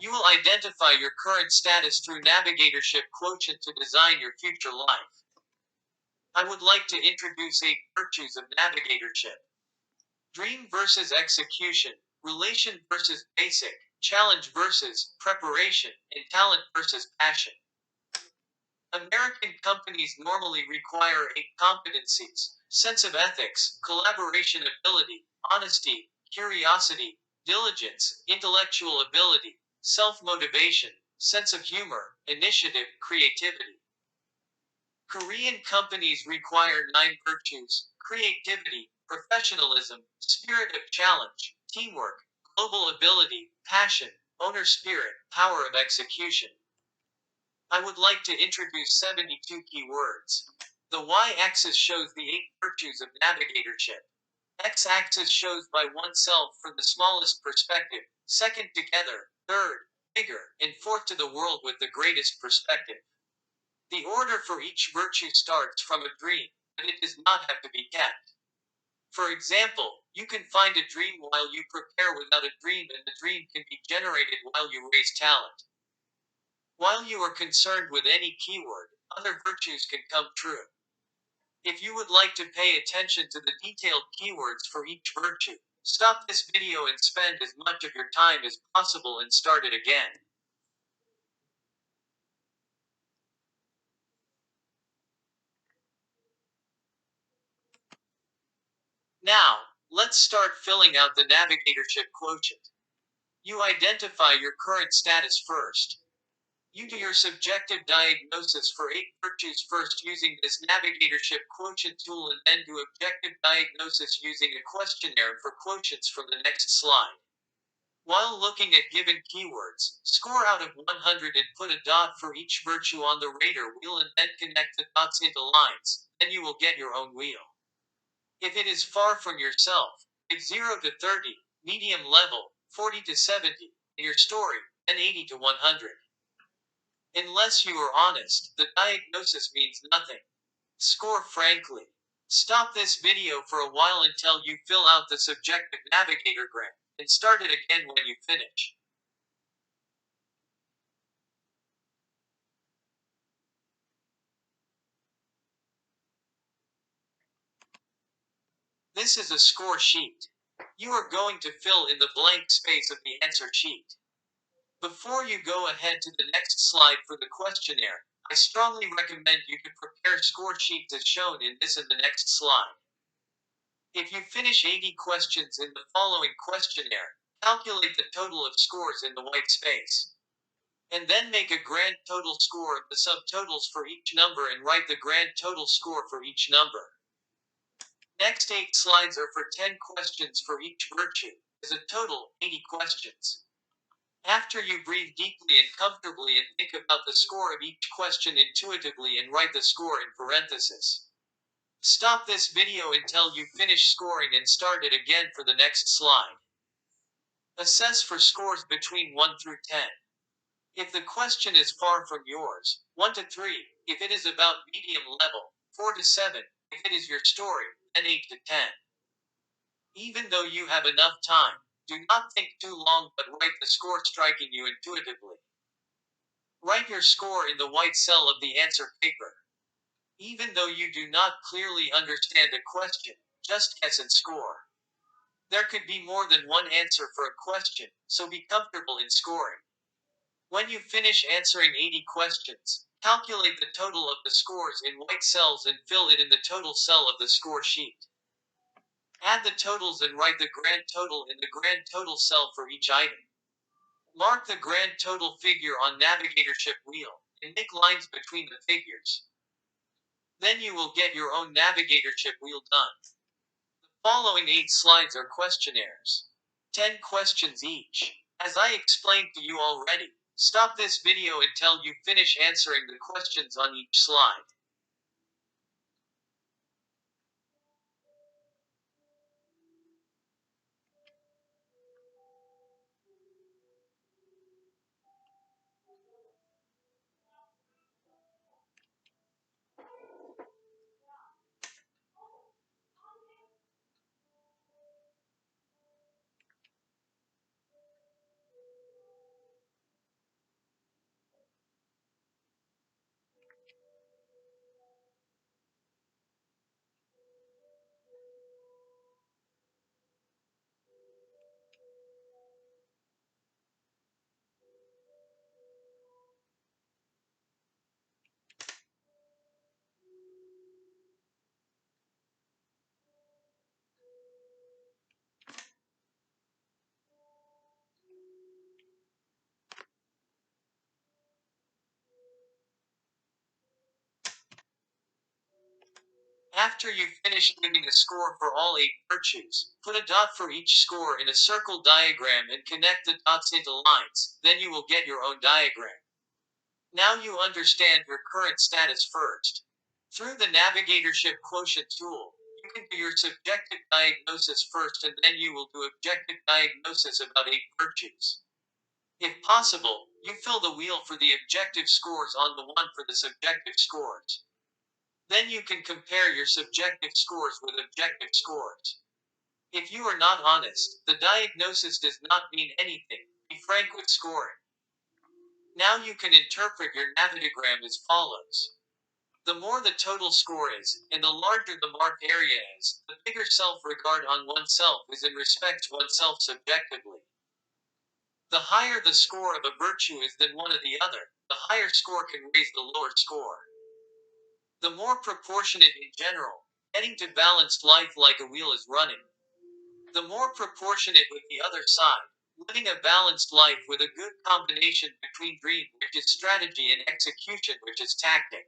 You will identify your current status through Navigatorship Quotient to design your future life. I would like to introduce 8 virtues of navigatorship. Dream versus execution, relation versus basic, challenge versus preparation, and talent versus passion. American companies normally require 8 competencies: sense of ethics, collaboration ability, honesty, curiosity, diligence, intellectual ability, self-motivation, sense of humor, initiative, creativity. Korean companies require 9 virtues: creativity, professionalism, spirit of challenge, teamwork, global ability, passion, owner spirit, power of execution. I would like to introduce 72 keywords. The y-axis shows the 8 virtues of navigatorship. X-axis shows by oneself from the smallest perspective, second together, third, bigger, and fourth to the world with the greatest perspective. The order for each virtue starts from a dream, but it does not have to be kept. For example, you can find a dream while you prepare without a dream, and the dream can be generated while you raise talent. While you are concerned with any keyword, other virtues can come true. If you would like to pay attention to the detailed keywords for each virtue, stop this video and spend as much of your time as possible and start it again. Now, let's start filling out the Navigatorship Quotient. You identify your current status first. You do your subjective diagnosis for 8 virtues first using this Navigatorship Quotient tool, and then do objective diagnosis using a questionnaire for quotients from the next slide. While looking at given keywords, score out of 100 and put a dot for each virtue on the rader wheel, and then connect the dots into lines, and you will get your own wheel. If it is far from yourself, give 0 to 30, medium level, 40 to 70, in your story, and 80 to 100. Unless you are honest, the diagnosis means nothing. Score frankly. Stop this video for a while until you fill out the subjective navigatorgram, and start it again when you finish. This is a score sheet. You are going to fill in the blank space of the answer sheet. Before you go ahead to the next slide for the questionnaire, I strongly recommend you to prepare score sheets as shown in this and the next slide. If you finish 80 questions in the following questionnaire, calculate the total of scores in the white space. And then make a grand total score of the subtotals for each number and write the grand total score for each number. Next 8 slides are for 10 questions for each virtue, as a total 80 questions. After you breathe deeply and comfortably and think about the score of each question intuitively and write the score in parentheses. Stop this video until you finish scoring and start it again for the next slide. Assess for scores between 1 through 10. If the question is far from yours, 1 to 3. If it is about medium level, 4 to 7. If it is your story, then 8 to 10. Even though you have enough time, do not think too long but write the score striking you intuitively. Write your score in the white cell of the answer paper. Even though you do not clearly understand a question, just guess and score. There could be more than one answer for a question, so be comfortable in scoring. When you finish answering 80 questions, calculate the total of the scores in white cells and fill it in the total cell of the score sheet. Add the totals and write the grand total in the grand total cell for each item. Mark the grand total figure on Navigatorship wheel, and make lines between the figures. Then you will get your own Navigatorship wheel done. The following 8 slides are questionnaires. 10 questions each. As I explained to you already, stop this video until you finish answering the questions on each slide. After you've finished giving a score for all 8 virtues, put a dot for each score in a circle diagram and connect the dots into lines, then you will get your own diagram. Now you understand your current status first. Through the Navigatorship Quotient tool, you can do your subjective diagnosis first and then you will do objective diagnosis about 8 virtues. If possible, you fill the wheel for the objective scores on the one for the subjective scores. Then you can compare your subjective scores with objective scores. If you are not honest, the diagnosis does not mean anything. Be frank with scoring. Now you can interpret your navigagram as follows. The more the total score is, and the larger the mark area is, the bigger self-regard on oneself is in respect to oneself subjectively. The higher the score of a virtue is than one of the other, the higher score can raise the lower score. The more proportionate in general, getting to balanced life like a wheel is running. The more proportionate with the other side, living a balanced life with a good combination between dream, which is strategy, and execution, which is tactic.